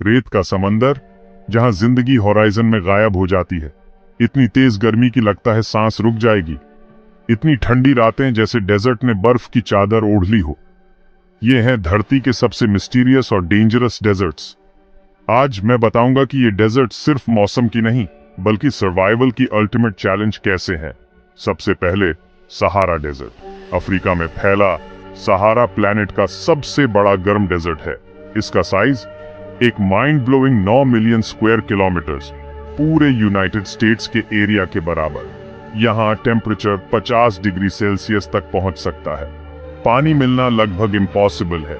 रेत का समंदर जहां जिंदगी होराइजन में गायब हो जाती है। इतनी तेज गर्मी की लगता है सांस रुक जाएगी। इतनी ठंडी रातें जैसे डेजर्ट ने बर्फ की चादर ओढ़ ली हो। ये हैं धरती के सबसे मिस्टीरियस और डेंजरस डेजर्ट्स। आज मैं बताऊंगा कि ये डेजर्ट सिर्फ मौसम की नहीं बल्कि सर्वाइवल की अल्टीमेट चैलेंज कैसे है। सबसे पहले सहारा डेजर्ट। अफ्रीका में फैला सहारा प्लैनेट का सबसे बड़ा गर्म डेजर्ट है। इसका साइज एक mind blowing 9 million square kilometres, पूरे यूनाइटेड स्टेट्स के एरिया के बराबर। यहाँ टेम्परेचर 50 डिग्री सेल्सियस तक पहुंच सकता है। पानी मिलना लगभग इम्पॉसिबल है।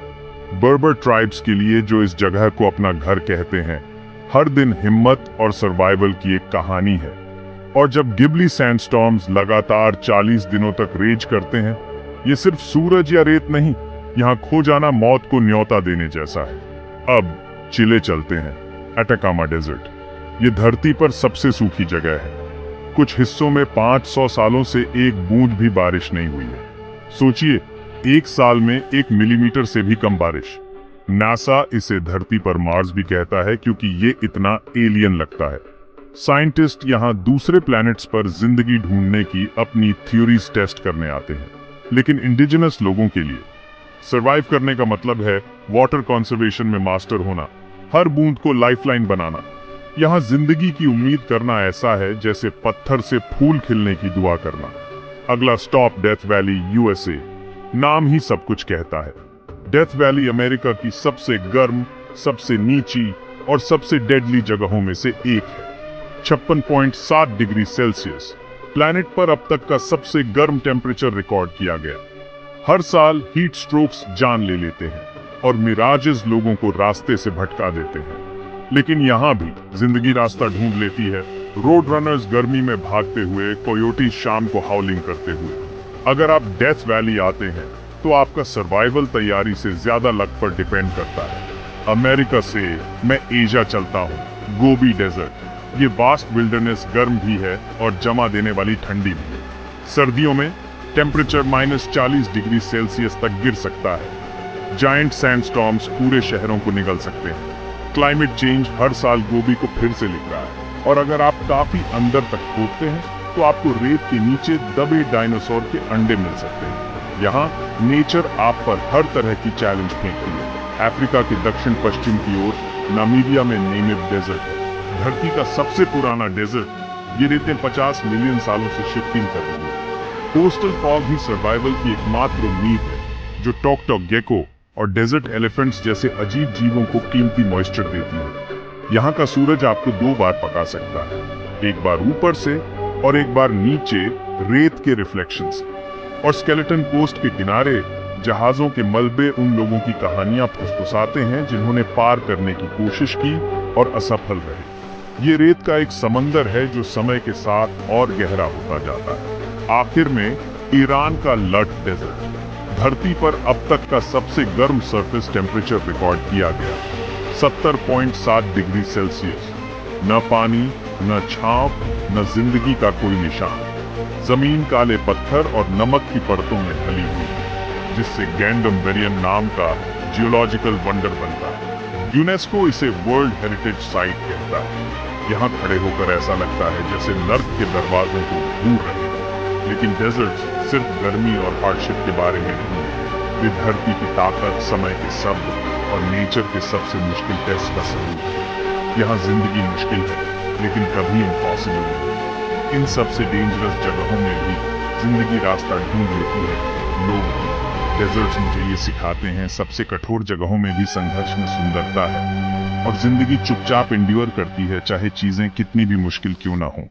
बर्बर ट्राइब्स के लिए जो इस जगह को अपना घर कहते हैं, हर दिन हिम्मत और सर्वाइवल की एक कहानी है। और जब गिबली सैंडस्टॉर्म्स लगातार 40 दिनों तक रेज करते हैं, ये सिर्फ सूरज या रेत नहीं, यहाँ खो जाना मौत को न्योता देने जैसा है। अब चिले चलते हैं। अटाकामा डेजर्ट ये धरती पर सबसे सूखी जगह है। कुछ हिस्सों में 500 सालों से एक बूंद भी बारिश नहीं हुई है। सोचिए, एक साल में 1 मिलीमीटर से भी कम बारिश। नासा इसे धरती पर मार्स भी कहता है क्योंकि ये इतना एलियन लगता है। साइंटिस्ट यहाँ दूसरे प्लैनेट्स पर जिंदगी ढूंढने की अपनी थ्योरीज टेस्ट करने आते हैं। लेकिन इंडिजिनस लोगों के लिए सरवाइव करने का मतलब है वाटर कंजर्वेशन में मास्टर होना, हर बूंद को लाइफलाइन बनाना। यहाँ जिंदगी की उम्मीद करना ऐसा है जैसे पत्थर से फूल खिलने की दुआ करना। अगला स्टॉप डेथ वैली, यूएसए। नाम ही सब कुछ कहता है। डेथ वैली अमेरिका की सबसे गर्म, सबसे नीची और सबसे डेडली जगहों में से एक है। 56.7 डिग्री सेल्सियस प्लैनेट पर अब तक का सबसे गर्म टेम्परेचर रिकॉर्ड किया गया। हर साल हीट स्ट्रोक्स जान ले लेते हैं और मिराजेस लोगों को रास्ते से भटका देते हैं। लेकिन यहाँ भी जिंदगी रास्ता ढूंढ लेती है। रोड रनर्स गर्मी में भागते हुए, कोयोटी शाम को हाउलिंग करते हुए। अगर आप डेथ वैली आते हैं तो आपका सर्वाइवल तैयारी से ज्यादा लक पर डिपेंड करता है। अमेरिका से मैं एशिया चलता हूँ। गोबी डेजर्ट ये वास्ट विल्डरनेस गर्म भी है और जमा देने वाली ठंडी भी है। सर्दियों में टेम्परेचर -40 डिग्री सेल्सियस तक गिर सकता है। जायंट सैंडस्टॉर्म्स पूरे शहरों को निगल सकते हैं। क्लाइमेट चेंज हर साल गोबी को फिर से लिख रहा है। और अगर आप काफी अंदर तक खोदते हैं तो आपको रेत के नीचे दबे डायनासोर के अंडे मिल सकते हैं। यहाँ नेचर आप पर हर तरह की चैलेंज फेंकती है। अफ्रीका के दक्षिण पश्चिम की ओर नामीबिया में नेमिब डेजर्ट है, धरती का सबसे पुराना डेजर्ट। ये रेतें 50 मिलियन सालों से शिफ्टिंग कर रही है। कोस्टल फॉग ही सर्वाइवल की एकमात्र उम्मीद है जो टॉक गेको और डेजर्ट एलिफेंट्स जैसे अजीब जीवों को कीमती मॉइस्चर देती है। यहाँ का सूरज आपको 2 बार पका सकता है, एक बार ऊपर से और एक बार नीचे रेत के रिफ्लेक्शन से। और स्केलेटन कोस्ट के किनारे जहाजों के मलबे उन लोगों की कहानियां फुसफुसाते हैं जिन्होंने पार करने की कोशिश की और असफल रहे। ये रेत का एक समंदर है जो समय के साथ और गहरा होता जाता है। आखिर में ईरान का लट डेजर्ट, धरती पर अब तक का सबसे गर्म सरफेस टेम्परेचर रिकॉर्ड किया गया, 70.7 डिग्री सेल्सियस। न पानी, न छांव, न जिंदगी का कोई निशान। जमीन काले पत्थर और नमक की परतों में ढली हुई है, जिससे गैंडमबेरियन नाम का जियोलॉजिकल वंडर बनता है। यूनेस्को इसे वर्ल्ड हेरिटेज साइट कहता है। यहाँ खड़े होकर ऐसा लगता है जैसे नर्क के दरवाजों को घूर रहे हैं। लेकिन डेजर्ट्स सिर्फ गर्मी और हार्डशिप के बारे में नहीं है। वे धरती की ताकत, समय के शब्द और नेचर के सबसे मुश्किल टेस्ट का सबूत है। यहाँ जिंदगी मुश्किल है लेकिन कभी इम्पॉसिबल नहीं। इन सबसे डेंजरस जगहों में भी जिंदगी रास्ता ढूंढ लेती है। लोग भी। डेजर्ट्स मुझे ये सिखाते हैं सबसे कठोर जगहों में भी संघर्ष में सुंदरता है और जिंदगी चुपचाप इंड्योर करती है, चाहे चीजें कितनी भी मुश्किल क्यों ना हो।